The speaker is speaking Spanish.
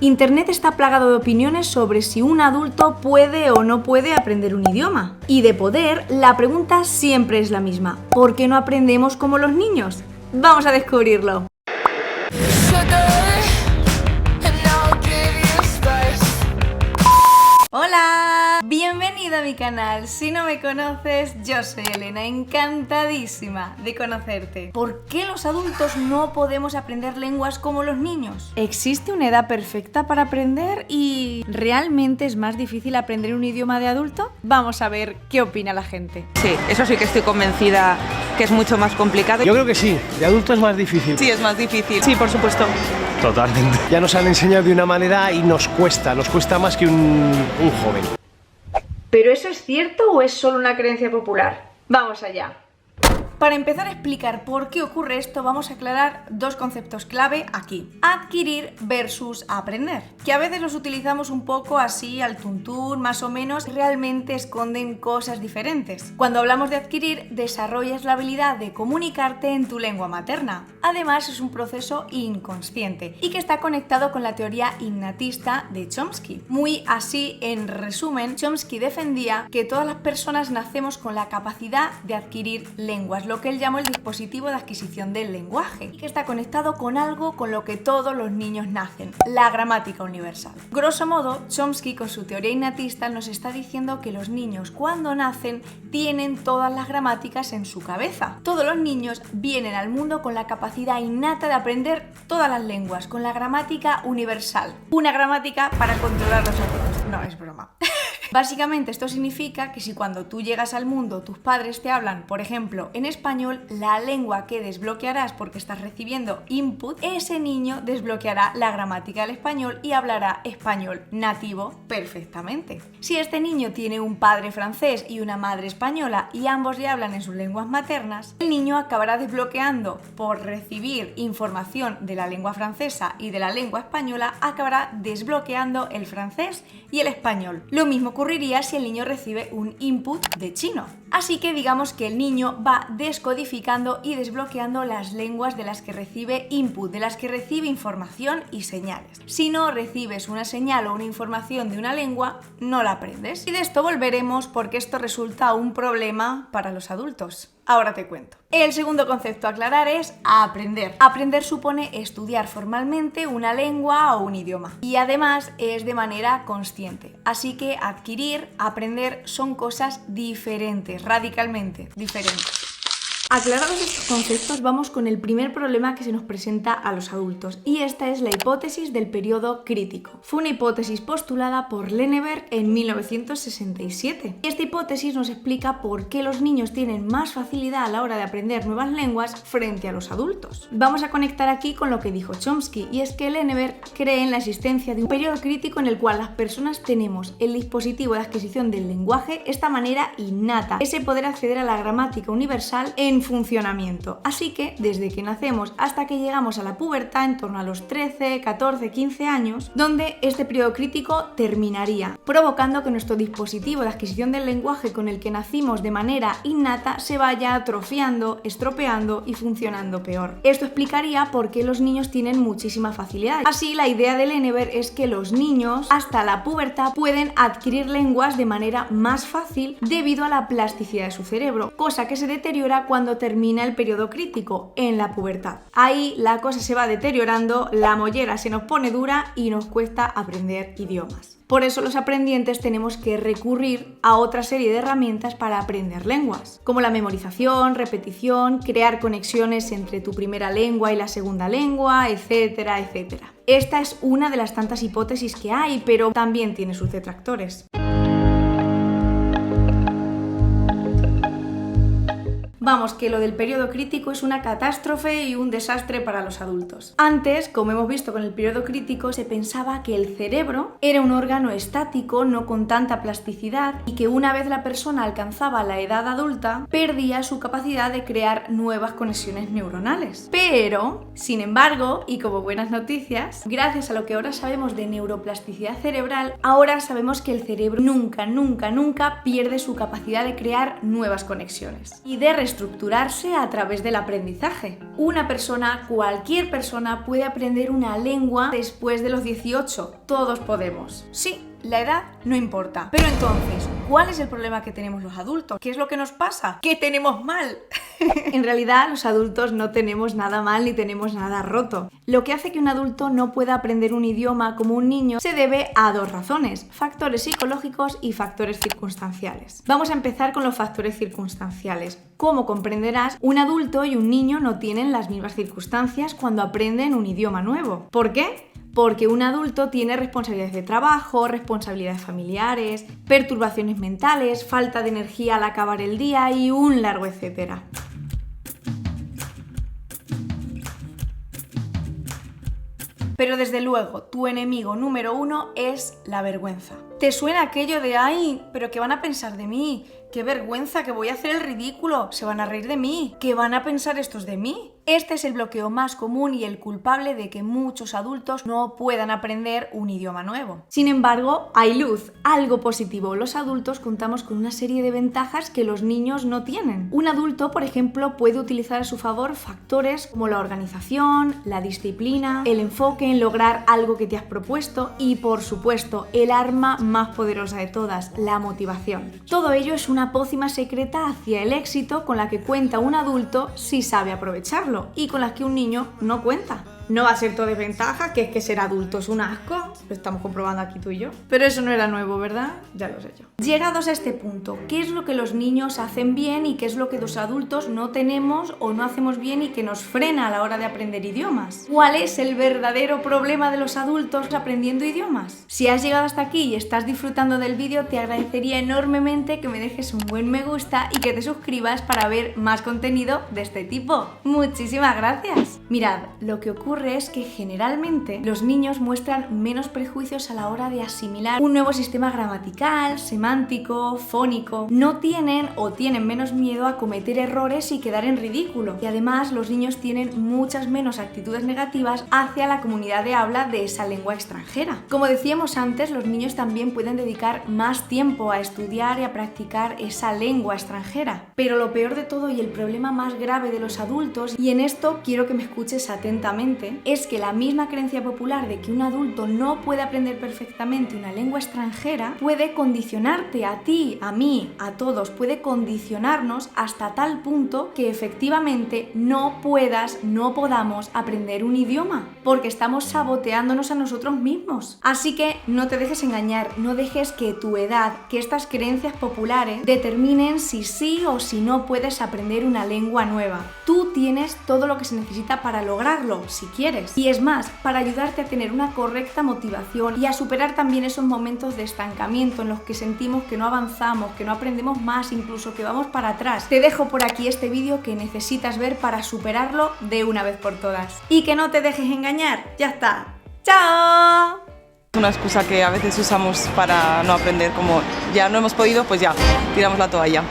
Internet está plagado de opiniones sobre si un adulto puede o no puede aprender un idioma. Y de poder, la pregunta siempre es la misma. ¿Por qué no aprendemos como los niños? Vamos a descubrirlo. ¡Hola! Bienvenido a mi canal. Si no me conoces, yo soy Elena, encantadísima de conocerte. ¿Por qué los adultos no podemos aprender lenguas como los niños? ¿Existe una edad perfecta para aprender y realmente es más difícil aprender un idioma de adulto? Vamos a ver qué opina la gente. Sí, eso sí que estoy convencida que es mucho más complicado. Yo creo que sí, de adulto es más difícil. Sí, es más difícil. Sí, por supuesto. Totalmente. Ya nos han enseñado de una manera y nos cuesta más que un joven. ¿Pero eso es cierto o es solo una creencia popular? Vamos allá. Para empezar a explicar por qué ocurre esto, vamos a aclarar dos conceptos clave aquí. Adquirir versus aprender, que a veces los utilizamos un poco así al tuntún, más o menos, realmente esconden cosas diferentes. Cuando hablamos de adquirir, desarrollas la habilidad de comunicarte en tu lengua materna. Además, es un proceso inconsciente y que está conectado con la teoría innatista de Chomsky. Muy así, en resumen, Chomsky defendía que todas las personas nacemos con la capacidad de adquirir lenguas, lo que él llamó el dispositivo de adquisición del lenguaje, y que está conectado con algo con lo que todos los niños nacen, la gramática universal. Grosso modo, Chomsky con su teoría innatista nos está diciendo que los niños cuando nacen tienen todas las gramáticas en su cabeza. Todos los niños vienen al mundo con la capacidad innata de aprender todas las lenguas, con la gramática universal. Una gramática para controlarlos a todos. No, es broma. Básicamente esto significa que si cuando tú llegas al mundo tus padres te hablan, por ejemplo, en español, la lengua que desbloquearás porque estás recibiendo input, ese niño desbloqueará la gramática del español y hablará español nativo perfectamente. Si este niño tiene un padre francés y una madre española y ambos le hablan en sus lenguas maternas, el niño acabará desbloqueando por recibir información de la lengua francesa y de la lengua española, acabará desbloqueando el francés y el español. Lo mismo ocurriría si el niño recibe un input de chino. Así que digamos que el niño va descodificando y desbloqueando las lenguas de las que recibe input, de las que recibe información y señales. Si no recibes una señal o una información de una lengua, no la aprendes. Y de esto volveremos porque esto resulta un problema para los adultos. Ahora te cuento. El segundo concepto a aclarar es aprender. Aprender supone estudiar formalmente una lengua o un idioma. Y además es de manera consciente. Así que adquirir, aprender son cosas diferentes, radicalmente diferentes. Aclarados estos conceptos, vamos con el primer problema que se nos presenta a los adultos, y esta es la hipótesis del periodo crítico. Fue una hipótesis postulada por Lenneberg en 1967. Esta hipótesis nos explica por qué los niños tienen más facilidad a la hora de aprender nuevas lenguas frente a los adultos. Vamos a conectar aquí con lo que dijo Chomsky, y es que Lenneberg cree en la existencia de un periodo crítico en el cual las personas tenemos el dispositivo de adquisición del lenguaje, esta manera innata, ese poder acceder a la gramática universal en funcionamiento. Así que desde que nacemos hasta que llegamos a la pubertad, en torno a los 13, 14, 15 años, donde este periodo crítico terminaría, provocando que nuestro dispositivo de adquisición del lenguaje con el que nacimos de manera innata se vaya atrofiando, estropeando y funcionando peor. Esto explicaría por qué los niños tienen muchísima facilidad. Así, la idea de Lenneberg es que los niños hasta la pubertad pueden adquirir lenguas de manera más fácil debido a la plasticidad de su cerebro, cosa que se deteriora cuando termina el periodo crítico, en la pubertad. Ahí la cosa se va deteriorando, la mollera se nos pone dura y nos cuesta aprender idiomas. Por eso los aprendientes tenemos que recurrir a otra serie de herramientas para aprender lenguas, como la memorización, repetición, crear conexiones entre tu primera lengua y la segunda lengua, etcétera, etcétera. Esta es una de las tantas hipótesis que hay, pero también tiene sus detractores. Vamos, que lo del periodo crítico es una catástrofe y un desastre para los adultos. Antes, como hemos visto con el periodo crítico, se pensaba que el cerebro era un órgano estático, no con tanta plasticidad, y que una vez la persona alcanzaba la edad adulta, perdía su capacidad de crear nuevas conexiones neuronales. Pero, sin embargo, y como buenas noticias, gracias a lo que ahora sabemos de neuroplasticidad cerebral, ahora sabemos que el cerebro nunca pierde su capacidad de crear nuevas conexiones. Y de estructurarse a través del aprendizaje. Una persona, cualquier persona, puede aprender una lengua después de los 18. Todos podemos. Sí, la edad no importa. Pero entonces, ¿cuál es el problema que tenemos los adultos? ¿Qué es lo que nos pasa? ¿Qué tenemos mal? En realidad, los adultos no tenemos nada mal ni tenemos nada roto. Lo que hace que un adulto no pueda aprender un idioma como un niño se debe a dos razones: factores psicológicos y factores circunstanciales. Vamos a empezar con los factores circunstanciales. Como comprenderás, un adulto y un niño no tienen las mismas circunstancias cuando aprenden un idioma nuevo. ¿Por qué? Porque un adulto tiene responsabilidades de trabajo, responsabilidades familiares, perturbaciones mentales, falta de energía al acabar el día y un largo etcétera. Pero desde luego, tu enemigo número 1 es la vergüenza. ¿Te suena aquello de ¡ay, pero qué van a pensar de mí! ¡Qué vergüenza, que voy a hacer el ridículo! ¡Se van a reír de mí! ¿Qué van a pensar estos de mí? Este es el bloqueo más común y el culpable de que muchos adultos no puedan aprender un idioma nuevo. Sin embargo, hay luz, algo positivo. Los adultos contamos con una serie de ventajas que los niños no tienen. Un adulto, por ejemplo, puede utilizar a su favor factores como la organización, la disciplina, el enfoque en lograr algo que te has propuesto y, por supuesto, el arma más poderosa de todas, la motivación. Todo ello es una pócima secreta hacia el éxito con la que cuenta un adulto si sabe aprovecharlo, y con las que un niño no cuenta. No va a ser todo desventaja, que es que ser adulto es un asco, lo estamos comprobando aquí tú y yo. Pero eso no era nuevo, ¿verdad? Ya lo sé yo. Llegados a este punto, ¿qué es lo que los niños hacen bien y qué es lo que los adultos no tenemos o no hacemos bien y que nos frena a la hora de aprender idiomas? ¿Cuál es el verdadero problema de los adultos aprendiendo idiomas? Si has llegado hasta aquí y estás disfrutando del vídeo, te agradecería enormemente que me dejes un buen me gusta y que te suscribas para ver más contenido de este tipo. Muchísimas gracias. Mirad, lo que ocurre es que generalmente los niños muestran menos prejuicios a la hora de asimilar un nuevo sistema gramatical, semántico, fónico. No tienen o tienen menos miedo a cometer errores y quedar en ridículo. Y además los niños tienen muchas menos actitudes negativas hacia la comunidad de habla de esa lengua extranjera. Como decíamos antes, los niños también pueden dedicar más tiempo a estudiar y a practicar esa lengua extranjera. Pero lo peor de todo y el problema más grave de los adultos, y en esto quiero que me escuches atentamente, es que la misma creencia popular de que un adulto no puede aprender perfectamente una lengua extranjera puede condicionarte a ti, a mí, a todos, puede condicionarnos hasta tal punto que efectivamente no podamos aprender un idioma, porque estamos saboteándonos a nosotros mismos. Así que no te dejes engañar, no dejes que tu edad, que estas creencias populares determinen si sí o si no puedes aprender una lengua nueva. Tú tienes todo lo que se necesita para lograrlo, si quieres. Y es más, para ayudarte a tener una correcta motivación y a superar también esos momentos de estancamiento en los que sentimos que no avanzamos, que no aprendemos más, incluso que vamos para atrás. Te dejo por aquí este vídeo que necesitas ver para superarlo de una vez por todas. Y que no te dejes engañar. Ya está. ¡Chao! Una excusa que a veces usamos para no aprender, como ya no hemos podido, pues ya, tiramos la toalla.